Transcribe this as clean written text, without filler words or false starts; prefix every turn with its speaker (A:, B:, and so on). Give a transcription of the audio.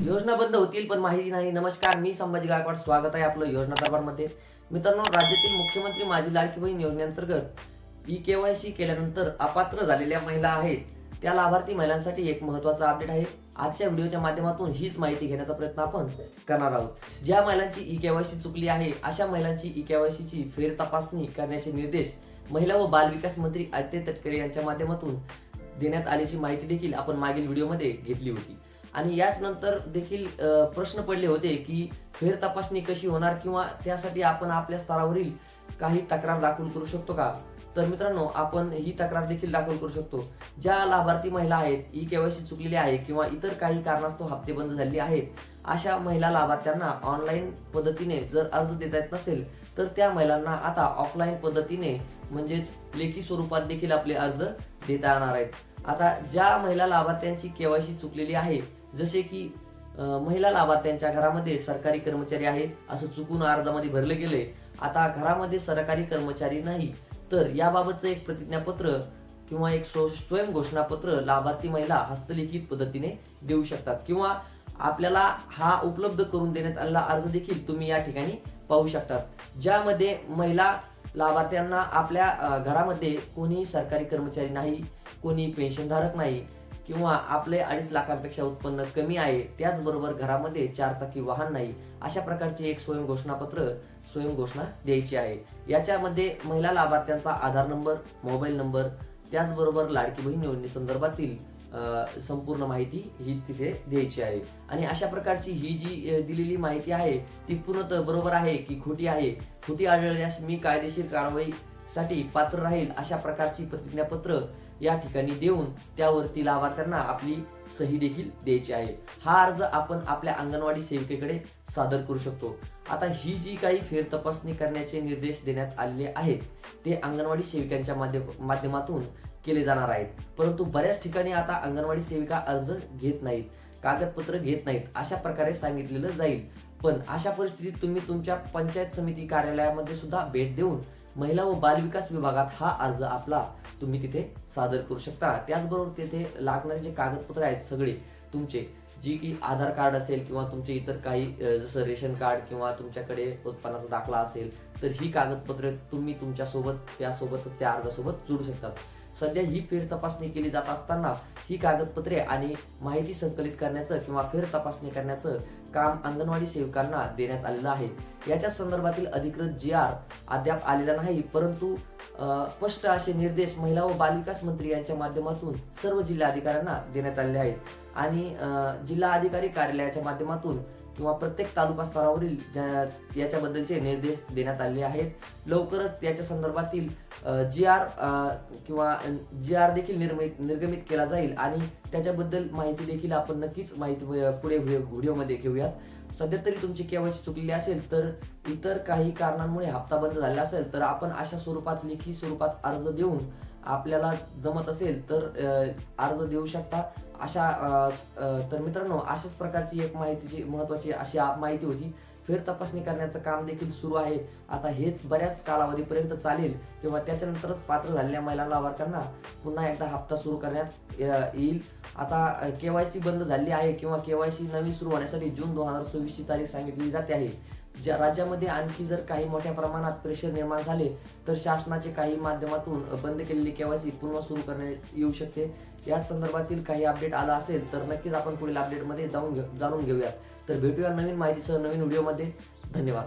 A: योजना बंद होतील पण माहिती नाही. नमस्कार, मी संभाजी गायकवाड. स्वागत आहे आपलं योजना दरबारमध्ये. मित्रांनो, राज्यातील मुख्यमंत्री माझी लाडकी बहीण योजनेअंतर्गत ई-केवायसी केल्यानंतर अपात्र झालेल्या महिला आहेत त्या लाभार्थी महिलांसाठी एक महत्त्वाचा अपडेट आहे. आजच्या व्हिडिओच्या माध्यमातून हीच माहिती घेण्याचा प्रयत्न आपण करणार आहोत. ज्या महिलांची ई-केवायसी चुकली आहे अशा महिलांची ई-केवायसीची फेर तपासणी करण्याचे निर्देश महिला व बालविकास मंत्री आदित्य तटकरे यांच्या माध्यमातून देण्यात आल्याची माहिती देखील आपण मागील व्हिडिओमध्ये घेतली होती. आणि याच नंतर देखील प्रश्न पडले होते की फेर तपासणी कशी होणार किंवा त्यासाठी आपण आपल्या स्तरावरील काही तक्रार दाखल करू शकतो का? तर मित्रांनो, आपण ही तक्रार देखील दाखल करू शकतो. ज्या लाभार्थी महिला आहेत, ई-केवायसी चुकलेली आहे किंवा इतर काही कारणास्तव हप्ते बंद झाले आहेत, अशा महिला लाभार्थ्यांना ऑनलाईन पद्धतीने जर अर्ज देता येत नसेल तर त्या महिलांना आता ऑफलाईन पद्धतीने म्हणजेच लेखी स्वरूपात देखील आपले अर्ज देता येणार आहेत. आता ज्या महिला लाभार्थ्यांची केवायसी चुकलेली आहे, जसे की महिला लाभार्थ्यांच्या घरामध्ये सरकारी कर्मचारी आहे असं चुकून अर्जामध्ये भरले गेले, आता घरामध्ये सरकारी कर्मचारी नाही तर याबाबतचं एक प्रतिज्ञापत्र किंवा एक स्वयं घोषणापत्र लाभार्थी महिला हस्तलिखित पद्धतीने देऊ शकतात किंवा आपल्याला हा उपलब्ध करून देण्यात आलेला अर्ज देखील तुम्ही या ठिकाणी पाहू शकतात, ज्यामध्ये महिला लाभार्थ्यांना आपल्या घरामध्ये कोणी सरकारी कर्मचारी नाही, कोणी पेन्शनधारक नाही किंवा आपले 2.5 लाखांपेक्षा उत्पन्न कमी आहे, त्याचबरोबर घरामध्ये 4 चाकी वाहन नाही, अशा प्रकारचे एक स्वयं घोषणा द्यायची आहे. याच्यामध्ये महिला लाभार्थ्यांचा आधार नंबर, मोबाईल नंबर, त्याचबरोबर लाडकी बहीण योजनेसंदर्भातील संपूर्ण माहिती ही तिथे द्यायची आहे. आणि अशा प्रकारची ही जी दिलेली माहिती आहे ती पूर्णतः बरोबर आहे की खोटी आहे, खोटी आढळल्यास मी कायदेशीर कारवाईसाठी पात्र राहील अशा प्रकारची प्रतिज्ञापत्र या ठिकाणी देऊन त्यावरती लाभार्थ्यांना आपली सही देखील द्यायची आहे. हा अर्ज आपण आपल्या अंगणवाडी सेविकेकडे सादर करू शकतो. आता ही जी काही फेर तपासणी करण्याचे निर्देश देण्यात आलेले आहेत ते अंगणवाडी सेविकांच्या माध्यमातून केले जाणार आहेत, परंतु बऱ्याच ठिकाणी आता अंगणवाडी सेविका अर्ज घेत नाहीत, कागदपत्र घेत नाहीत अशा प्रकारे सांगितलेलं जाईल. पण अशा परिस्थितीत तुम्ही तुमच्या पंचायत समिती कार्यालयामध्ये सुद्धा भेट देऊन महिला व बालविकास विभागात हा अर्ज आपला तुम्ही तिथे सादर करू शकता. त्याचबरोबर तिथे लागणारे जे कागदपत्र आहेत सगळे तुमचे, जी की आधार कार्ड असेल किंवा तुमचे इतर काही जसं रेशन कार्ड किंवा तुमच्याकडे उत्पन्नाचा दाखला असेल तर ही कागदपत्रे तुम्ही तुमच्यासोबत त्यासोबतच त्या अर्जासोबत जोडू शकतात. सध्या ही फेर तपासणी केली जात असताना ही कागदपत्रे आणि माहिती संकलित करण्याचं किंवा फेर तपासणी करण्याचं काम अंगणवाडी सेविकांना देण्यात आलेलं आहे. याच्या संदर्भातील अधिकृत GR अद्याप आलेला नाही, परंतु स्पष्ट असे निर्देश महिला व बालविकास मंत्री यांच्या माध्यमातून सर्व जिल्हाधिकाऱ्यांना देण्यात आलेले आहेत. आणि जिल्हा अधिकारी कार्यालयाच्या माध्यमातून किंवा प्रत्येक तालुका स्तरावरील याच्याबद्दलचे निर्देश देण्यात आलेले आहेत. लवकरच त्याच्या संदर्भातील GR देखील निर्गमित केला जाईल आणि त्याच्याबद्दल माहिती देखील आपण नक्कीच पुढे व्हिडिओमध्ये घेऊयात. सध्या तरी तुमची केवायसी चुकलेली असेल तर इतर काही कारणांमुळे हप्ता बंद झालेला असेल तर आपण अशा स्वरूपात लेखी स्वरूपात अर्ज देऊन आपल्याला जमत असेल तर अर्ज देऊ शकता. तर मित्रांनो, अशाच प्रकारची एक महत्त्वाची अशी माहिती होती. फेर तपासणी करण्याचं काम देखील सुरू आहे. आता हेच बऱ्याच कालावधीपर्यंत चालेल किंवा त्याच्यानंतरच पात्र झालेल्या महिला लाभार्थ्यांना पुन्हा एकदा हप्ता सुरू करण्यात येईल. आता केवायसी बंद झाली आहे किंवा केवायसी नवी सुरू होण्यासाठी जून 2026 ची तारीख सांगितली जाते आहे. ज्या राज्यामध्ये आणखी जर काही मोठ्या प्रमाणात प्रेशर निर्माण झाले तर शासनाचे काही माध्यमातून बंद केलेली केवायसी पुन्हा सुरू करण्यात येऊ शकते. याच संदर्भातील काही अपडेट आला असेल तर नक्कीच आपण पुढील अपडेटमध्ये जाणून घेऊयात. तर भेटूया नवीन माहितीसह नवीन व्हिडिओमध्ये. धन्यवाद.